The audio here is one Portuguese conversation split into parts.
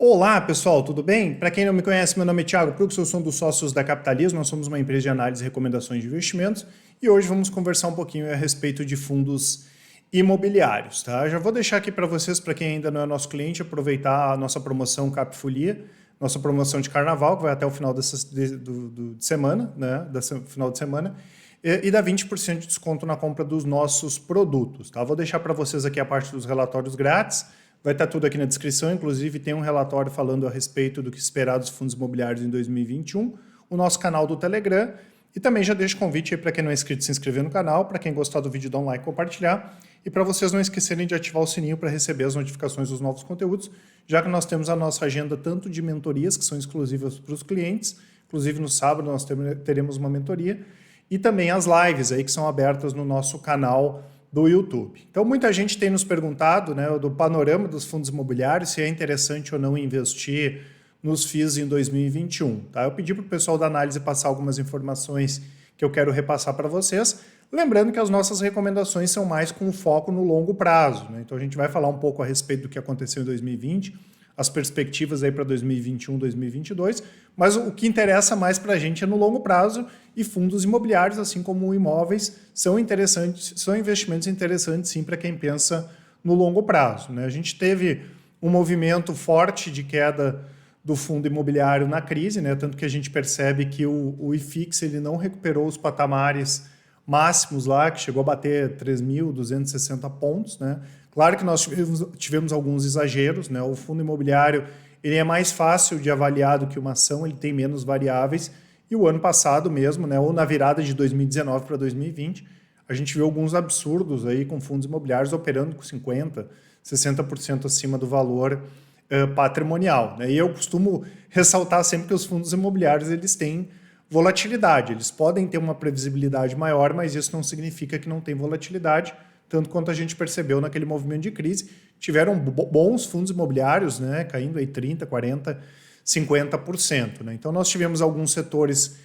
Olá, pessoal, tudo bem? Para quem não me conhece, meu nome é Thiago Prux, eu sou um dos sócios da Capitalismo, nós somos uma empresa de análise e recomendações de investimentos e hoje vamos conversar um pouquinho a respeito de fundos imobiliários, tá? Já vou deixar aqui para vocês, para quem ainda não é nosso cliente, aproveitar a nossa promoção Capfolia, nossa promoção de carnaval, que vai até o final de semana, né? Final de semana, e dá 20% de desconto na compra dos nossos produtos, tá? Vou deixar para vocês aqui a parte dos relatórios grátis. Vai estar tudo aqui na descrição, inclusive tem um relatório falando a respeito do que esperar dos fundos imobiliários em 2021, o nosso canal do Telegram, e também já deixo convite aí para quem não é inscrito se inscrever no canal, para quem gostar do vídeo dar um like e compartilhar, e para vocês não esquecerem de ativar o sininho para receber as notificações dos novos conteúdos, já que nós temos a nossa agenda tanto de mentorias, que são exclusivas para os clientes, inclusive no sábado nós teremos uma mentoria, e também as lives aí que são abertas no nosso canal do YouTube. Então, muita gente tem nos perguntado, né, do panorama dos fundos imobiliários, se é interessante ou não investir nos FIIs em 2021. Tá? Eu pedi para o pessoal da análise passar algumas informações que eu quero repassar para vocês, lembrando que as nossas recomendações são mais com foco no longo prazo. Né? Então, a gente vai falar um pouco a respeito do que aconteceu em 2020, as perspectivas aí para 2021, 2022, mas o que interessa mais para a gente é no longo prazo e fundos imobiliários, assim como imóveis, são interessantes, são investimentos interessantes sim para quem pensa no longo prazo. Né? A gente teve um movimento forte de queda do fundo imobiliário na crise, né? Tanto que a gente percebe que o IFIX ele não recuperou os patamares máximos lá, que chegou a bater 3.260 pontos, né? Claro que nós tivemos alguns exageros, né? O fundo imobiliário ele é mais fácil de avaliar do que uma ação, ele tem menos variáveis, e o ano passado mesmo, né? Ou na virada de 2019 para 2020, a gente viu alguns absurdos aí com fundos imobiliários operando com 50%, 60% acima do valor patrimonial. Né? E eu costumo ressaltar sempre que os fundos imobiliários eles têm volatilidade, eles podem ter uma previsibilidade maior, mas isso não significa que não tem volatilidade, tanto quanto a gente percebeu naquele movimento de crise. Tiveram bons fundos imobiliários, né, caindo aí 30%, 40%, 50%. Né? Então nós tivemos alguns setores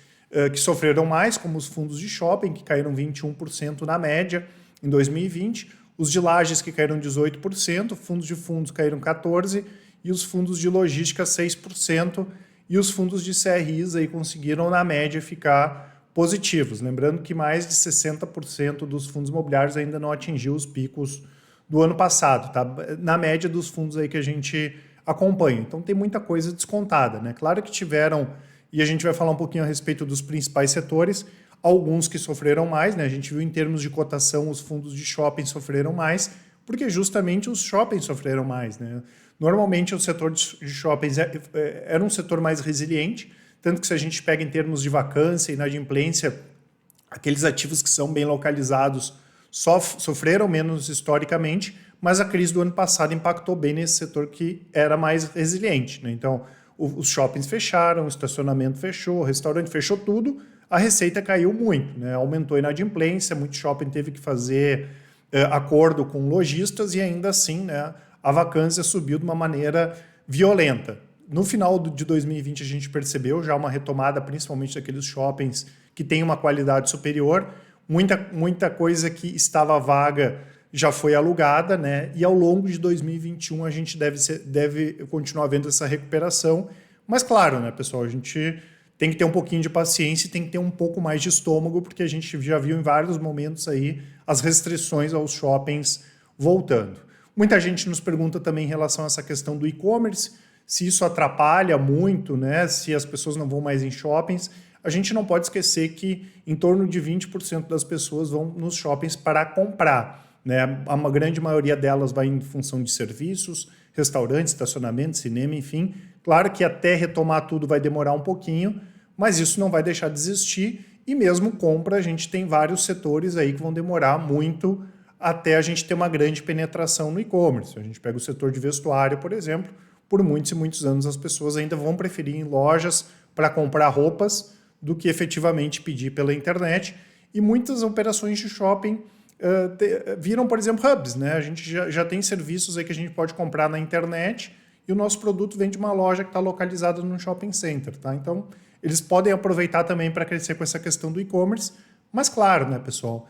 que sofreram mais, como os fundos de shopping, que caíram 21% na média em 2020, os de lajes que caíram 18%, fundos caíram 14%, e os fundos de logística 6%, e os fundos de CRIs aí conseguiram, na média, ficar positivos. Lembrando que mais de 60% dos fundos imobiliários ainda não atingiu os picos do ano passado, tá? Na média dos fundos aí que a gente acompanha. Então tem muita coisa descontada, né? Claro que tiveram, e a gente vai falar um pouquinho a respeito dos principais setores, alguns que sofreram mais, né? A gente viu em termos de cotação os fundos de shopping sofreram mais, porque justamente os shoppings sofreram mais, né? Normalmente o setor de shoppings era um setor mais resiliente, tanto que se a gente pega em termos de vacância e inadimplência, aqueles ativos que são bem localizados sofreram menos historicamente, mas a crise do ano passado impactou bem nesse setor que era mais resiliente. Né? Então, os shoppings fecharam, o estacionamento fechou, o restaurante fechou tudo, a receita caiu muito, né? Aumentou a inadimplência, muito shopping teve que fazer acordo com lojistas e ainda assim, né, a vacância subiu de uma maneira violenta. No final de 2020 a gente percebeu já uma retomada, principalmente daqueles shoppings que têm uma qualidade superior, muita coisa que estava vaga já foi alugada, né? E ao longo de 2021 a gente deve continuar vendo essa recuperação, mas claro, né, pessoal, a gente tem que ter um pouquinho de paciência e tem que ter um pouco mais de estômago, porque a gente já viu em vários momentos aí as restrições aos shoppings voltando. Muita gente nos pergunta também em relação a essa questão do e-commerce, se isso atrapalha muito, né? Se as pessoas não vão mais em shoppings. A gente não pode esquecer que em torno de 20% das pessoas vão nos shoppings para comprar. Né? A grande maioria delas vai em função de serviços, restaurantes, estacionamento, cinema, enfim. Claro que até retomar tudo vai demorar um pouquinho, mas isso não vai deixar de existir. E mesmo compra, a gente tem vários setores aí que vão demorar muito até a gente ter uma grande penetração no e-commerce. A gente pega o setor de vestuário, por exemplo, por muitos e muitos anos as pessoas ainda vão preferir ir em lojas para comprar roupas do que efetivamente pedir pela internet. E muitas operações de shopping viram, por exemplo, hubs. Né? A gente já tem serviços aí que a gente pode comprar na internet e o nosso produto vem de uma loja que está localizada num shopping center. Tá? Então, eles podem aproveitar também para crescer com essa questão do e-commerce. Mas claro, né, pessoal,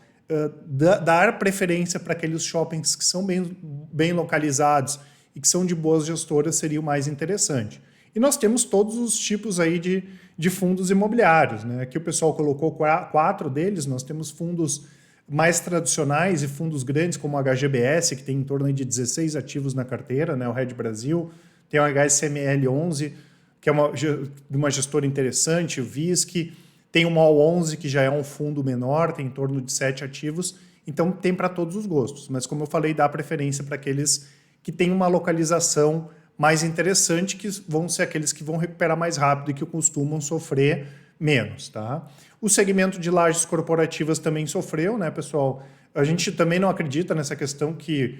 dar preferência para aqueles shoppings que são bem localizados e que são de boas gestoras seria o mais interessante. E nós temos todos os tipos aí de fundos imobiliários, né? Aqui o pessoal colocou 4 deles, nós temos fundos mais tradicionais e fundos grandes como o HGBS, que tem em torno de 16 ativos na carteira, né? O Red Brasil, tem o HSML 11, que é uma gestora interessante, o VISC, tem o MOL 11, que já é um fundo menor, tem em torno de 7 ativos, então tem para todos os gostos, mas como eu falei, dá preferência para aqueles que têm uma localização mais interessante, que vão ser aqueles que vão recuperar mais rápido e que costumam sofrer menos, tá? O segmento de lajes corporativas também sofreu, né, pessoal? A gente também não acredita nessa questão que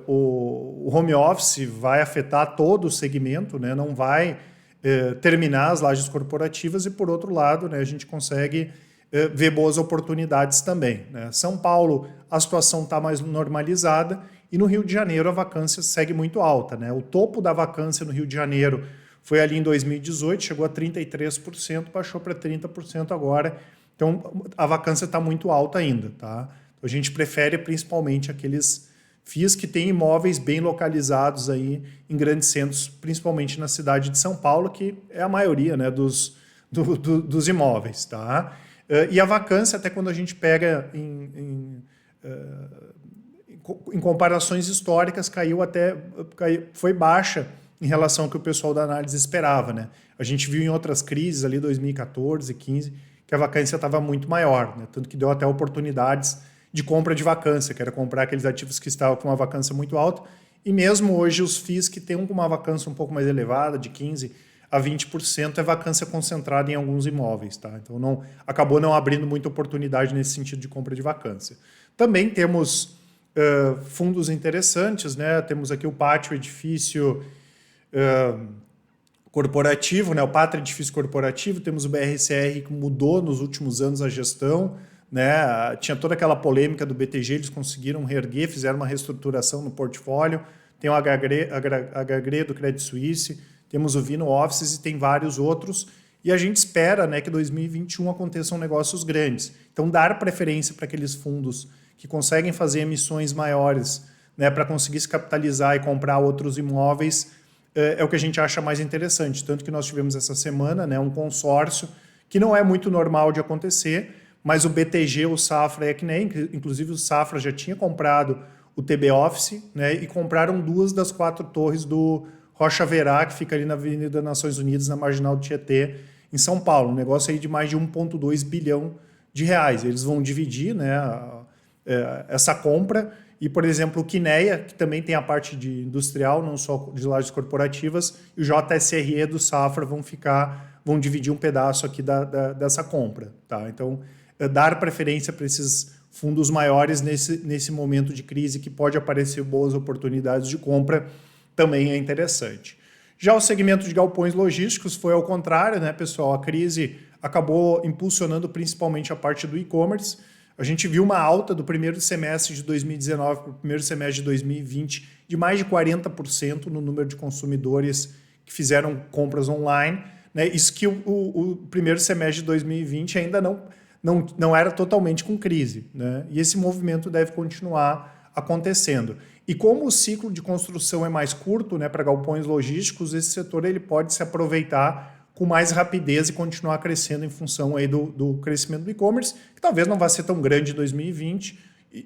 o home office vai afetar todo o segmento, né? Não vai terminar as lajes corporativas e, por outro lado, né, a gente consegue ver boas oportunidades também, né? São Paulo, a situação está mais normalizada e no Rio de Janeiro a vacância segue muito alta, né? O topo da vacância no Rio de Janeiro foi ali em 2018, chegou a 33%, baixou para 30% agora. Então, a vacância está muito alta ainda, tá? Então, a gente prefere principalmente aqueles FIIs que têm imóveis bem localizados aí em grandes centros, principalmente na cidade de São Paulo, que é a maioria, né, dos imóveis, tá? E a vacância, até quando a gente pega em comparações históricas, foi baixa em relação ao que o pessoal da análise esperava, né? A gente viu em outras crises ali, 2014, 2015, que a vacância estava muito maior, né? Tanto que deu até oportunidades de compra de vacância, que era comprar aqueles ativos que estavam com uma vacância muito alta, e mesmo hoje os FIIs que têm uma vacância um pouco mais elevada, de 15% a 20%, é vacância concentrada em alguns imóveis, tá? Então acabou não abrindo muita oportunidade nesse sentido de compra de vacância. Também temos fundos interessantes, né? Temos aqui o Pátrio Edifício Corporativo, né? O Pátrio Edifício Corporativo, temos o BRCR que mudou nos últimos anos a gestão, né? Tinha toda aquela polêmica do BTG, eles conseguiram reerguer, fizeram uma reestruturação no portfólio, tem o HGRE do Credit Suisse, temos o Vino Offices e tem vários outros, e a gente espera, né, que 2021 aconteçam negócios grandes. Então, dar preferência para aqueles fundos que conseguem fazer emissões maiores, né, para conseguir se capitalizar e comprar outros imóveis, é o que a gente acha mais interessante. Tanto que nós tivemos essa semana, né, um consórcio que não é muito normal de acontecer, mas o BTG, o Safra e a Equinea, inclusive o Safra já tinha comprado o TB Office, né, e compraram 2 das 4 torres do Rocha Verá, que fica ali na Avenida Nações Unidas, na Marginal do Tietê, em São Paulo. Um negócio aí de mais de 1,2 bilhão de reais. Eles vão dividir, né, essa compra. E, por exemplo, o Quineia, que também tem a parte de industrial, não só de lajes corporativas, e o JSRE do Safra vão dividir um pedaço aqui dessa compra, tá? Então, dar preferência para esses fundos maiores nesse momento de crise que pode aparecer boas oportunidades de compra também é interessante. Já o segmento de galpões logísticos foi ao contrário, né, pessoal? A crise acabou impulsionando principalmente a parte do e-commerce. A gente viu uma alta do primeiro semestre de 2019 para o primeiro semestre de 2020 de mais de 40% no número de consumidores que fizeram compras online, né? Isso que o primeiro semestre de 2020 ainda não era totalmente com crise, né? E esse movimento deve continuar acontecendo. E como o ciclo de construção é mais curto, né, para galpões logísticos, esse setor ele pode se aproveitar com mais rapidez e continuar crescendo em função aí do crescimento do e-commerce, que talvez não vá ser tão grande em 2020,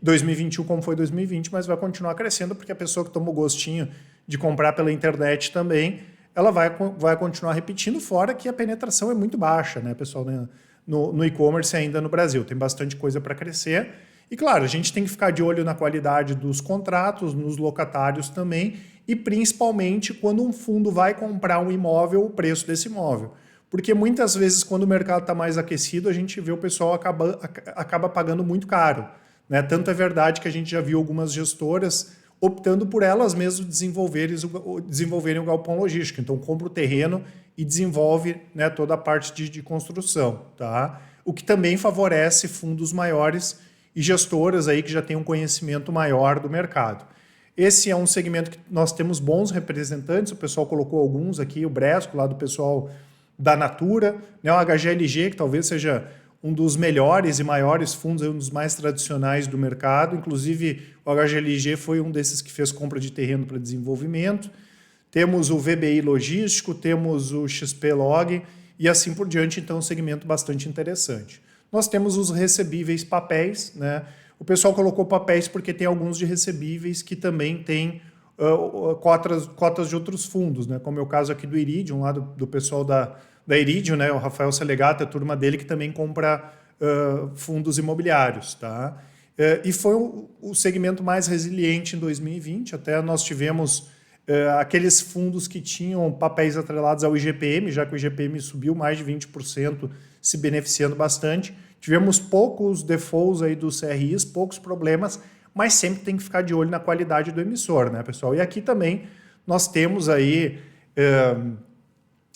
2021 como foi 2020, mas vai continuar crescendo porque a pessoa que toma o gostinho de comprar pela internet também, ela vai continuar repetindo, fora que a penetração é muito baixa, né, pessoal, né, no e-commerce ainda no Brasil. Tem bastante coisa para crescer. E, claro, a gente tem que ficar de olho na qualidade dos contratos, nos locatários também, e principalmente quando um fundo vai comprar um imóvel, o preço desse imóvel. Porque muitas vezes, quando o mercado está mais aquecido, a gente vê o pessoal acaba pagando muito caro, né? Tanto é verdade que a gente já viu algumas gestoras optando por elas mesmas desenvolverem o galpão logístico. Então, compra o terreno e desenvolve, né, toda a parte de construção, tá? O que também favorece fundos maiores e gestoras aí que já têm um conhecimento maior do mercado. Esse é um segmento que nós temos bons representantes, o pessoal colocou alguns aqui, o Bresco, lá do pessoal da Natura, né, o HGLG, que talvez seja um dos melhores e maiores fundos, um dos mais tradicionais do mercado. Inclusive, o HGLG foi um desses que fez compra de terreno para desenvolvimento. Temos o VBI Logístico, temos o XP Log e assim por diante, então um segmento bastante interessante. Nós temos os recebíveis papéis, né? O pessoal colocou papéis porque tem alguns de recebíveis que também têm cotas de outros fundos, né? Como é o caso aqui do Iridium, lá do pessoal da Iridium, né? O Rafael Selegato, a turma dele que também compra fundos imobiliários, tá? E foi o segmento mais resiliente em 2020, até nós tivemos aqueles fundos que tinham papéis atrelados ao IGPM, já que o IGPM subiu mais de 20%, se beneficiando bastante. Tivemos poucos defaults aí dos CRIs, poucos problemas, mas sempre tem que ficar de olho na qualidade do emissor, né, pessoal? E aqui também nós temos aí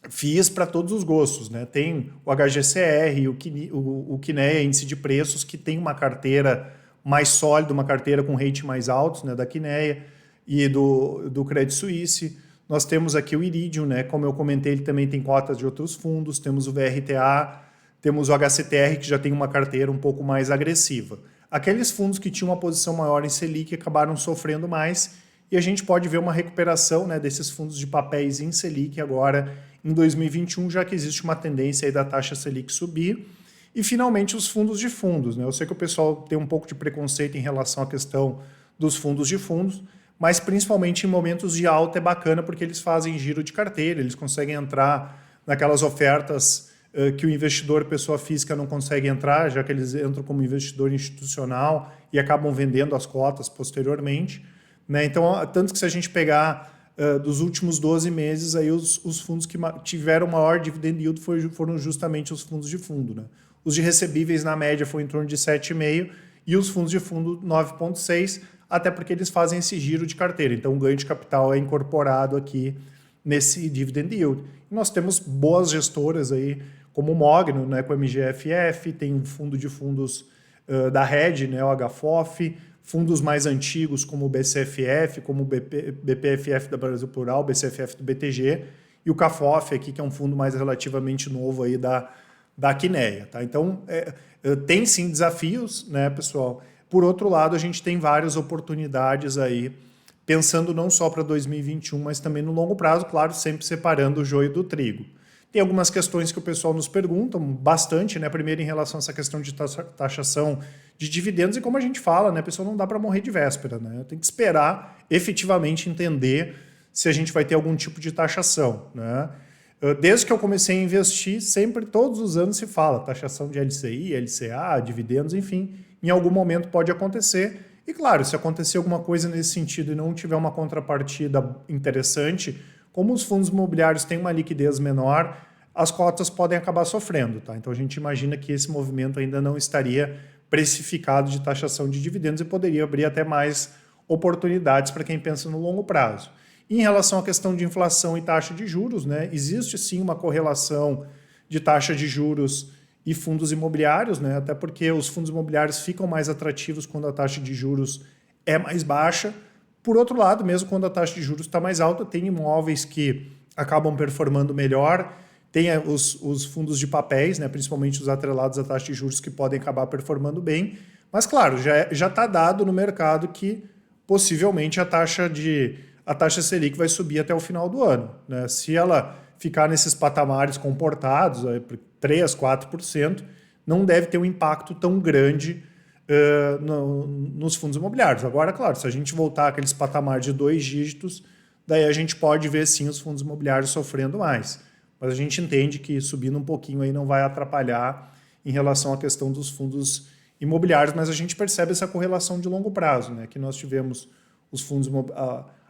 FIIs para todos os gostos, né? Tem o HGCR, o Kinea, índice de preços, que tem uma carteira mais sólida, uma carteira com rate mais altos, né, da Kinea e do Credit Suisse. Nós temos aqui o Iridium, né? Como eu comentei, ele também tem cotas de outros fundos. Temos o VRTA, temos o HCTR, que já tem uma carteira um pouco mais agressiva. Aqueles fundos que tinham uma posição maior em Selic acabaram sofrendo mais e a gente pode ver uma recuperação, né, desses fundos de papéis em Selic agora em 2021, já que existe uma tendência aí da taxa Selic subir. E, finalmente, os fundos de fundos, né? Eu sei que o pessoal tem um pouco de preconceito em relação à questão dos fundos de fundos, mas principalmente em momentos de alta é bacana porque eles fazem giro de carteira, eles conseguem entrar naquelas ofertas que o investidor, pessoa física, não consegue entrar, já que eles entram como investidor institucional e acabam vendendo as cotas posteriormente, né? Então, tanto que se a gente pegar dos últimos 12 meses, aí os fundos que tiveram maior dividend yield foram justamente os fundos de fundo, né? Os de recebíveis, na média, foi em torno de 7,5% e os fundos de fundo 9,6%, até porque eles fazem esse giro de carteira. Então, o ganho de capital é incorporado aqui nesse dividend yield. E nós temos boas gestoras aí, como o Mogno, né, com o MGFF, tem um fundo de fundos da Red, né, o HFOF, fundos mais antigos como o BCFF, como o BPFF da Brasil Plural, o BCFF do BTG, e o CAFOF aqui, que é um fundo mais relativamente novo aí da Kinea, tá? Então, tem sim desafios, né, pessoal? Por outro lado, a gente tem várias oportunidades aí, pensando não só para 2021, mas também no longo prazo, claro, sempre separando o joio do trigo. Tem algumas questões que o pessoal nos pergunta bastante, né? Primeiro, em relação a essa questão de taxação de dividendos, e como a gente fala, né, pessoal, não dá para morrer de véspera, né? Tem que esperar efetivamente entender se a gente vai ter algum tipo de taxação, né? Desde que eu comecei a investir, sempre, todos os anos se fala taxação de LCI, LCA, dividendos, enfim, em algum momento pode acontecer. E claro, se acontecer alguma coisa nesse sentido e não tiver uma contrapartida interessante, como os fundos imobiliários têm uma liquidez menor, as cotas podem acabar sofrendo, tá? Então a gente imagina que esse movimento ainda não estaria precificado de taxação de dividendos e poderia abrir até mais oportunidades para quem pensa no longo prazo. E em relação à questão de inflação e taxa de juros, né, existe sim uma correlação de taxa de juros e fundos imobiliários, né, até porque os fundos imobiliários ficam mais atrativos quando a taxa de juros é mais baixa. Por outro lado, mesmo quando a taxa de juros está mais alta, tem imóveis que acabam performando melhor, tem os fundos de papéis, né, principalmente os atrelados à taxa de juros, que podem acabar performando bem. Mas, claro, já está dado no mercado que possivelmente a taxa Selic vai subir até o final do ano, né? Se ela ficar nesses patamares comportados, 3%, 4%, não deve ter um impacto tão grande nos fundos imobiliários. Agora, claro, se a gente voltar àqueles patamares de 2 dígitos, daí a gente pode ver sim os fundos imobiliários sofrendo mais. Mas a gente entende que subindo um pouquinho aí não vai atrapalhar em relação à questão dos fundos imobiliários, mas a gente percebe essa correlação de longo prazo, né? Que nós tivemos os fundos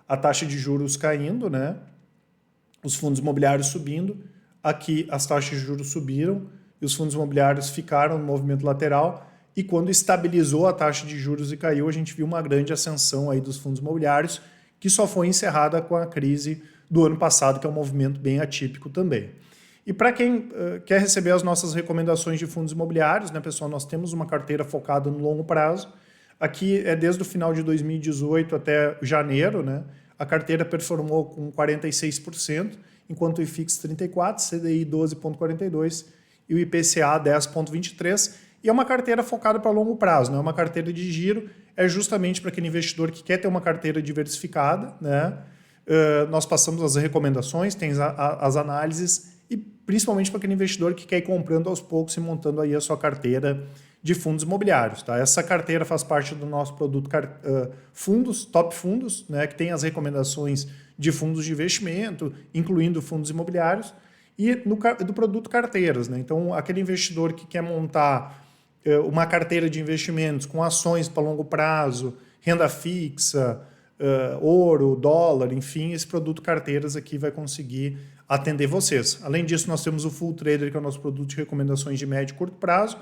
a taxa de juros caindo, né? Os fundos imobiliários subindo, aqui as taxas de juros subiram e os fundos imobiliários ficaram no movimento lateral, e quando estabilizou a taxa de juros e caiu, a gente viu uma grande ascensão aí dos fundos imobiliários, que só foi encerrada com a crise do ano passado, que é um movimento bem atípico também. E para quem quer receber as nossas recomendações de fundos imobiliários, né, pessoal, nós temos uma carteira focada no longo prazo. Aqui é desde o final de 2018 até janeiro, né? A carteira performou com 46%, enquanto o IFIX 34%, CDI 12,42% e o IPCA 10,23%. E é uma carteira focada para longo prazo, não é uma carteira de giro, é justamente para aquele investidor que quer ter uma carteira diversificada, né? Nós passamos as recomendações, tem as análises e principalmente para aquele investidor que quer ir comprando aos poucos e montando aí a sua carteira de fundos imobiliários. Tá? Essa carteira faz parte do nosso produto fundos, top fundos, né? Que tem as recomendações de fundos de investimento, incluindo fundos imobiliários, e do produto carteiras. Né? Então, aquele investidor que quer montar uma carteira de investimentos com ações para longo prazo, renda fixa, ouro, dólar, enfim, esse produto carteiras aqui vai conseguir atender vocês. Além disso, nós temos o Full Trader, que é o nosso produto de recomendações de médio e curto prazo.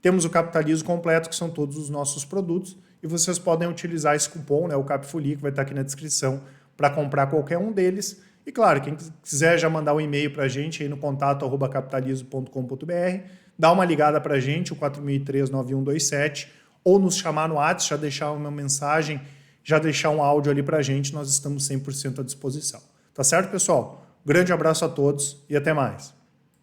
Temos o Capitalismo Completo, que são todos os nossos produtos, e vocês podem utilizar esse cupom, né, o CAPFOLI, que vai estar aqui na descrição, para comprar qualquer um deles. E claro, quem quiser já mandar um e-mail para a gente aí no contato@capitalismo.com.br, dá uma ligada para a gente, o 4003-9127, ou nos chamar no WhatsApp, já deixar uma mensagem, já deixar um áudio ali para a gente, nós estamos 100% à disposição. Tá certo, pessoal? Grande abraço a todos e até mais.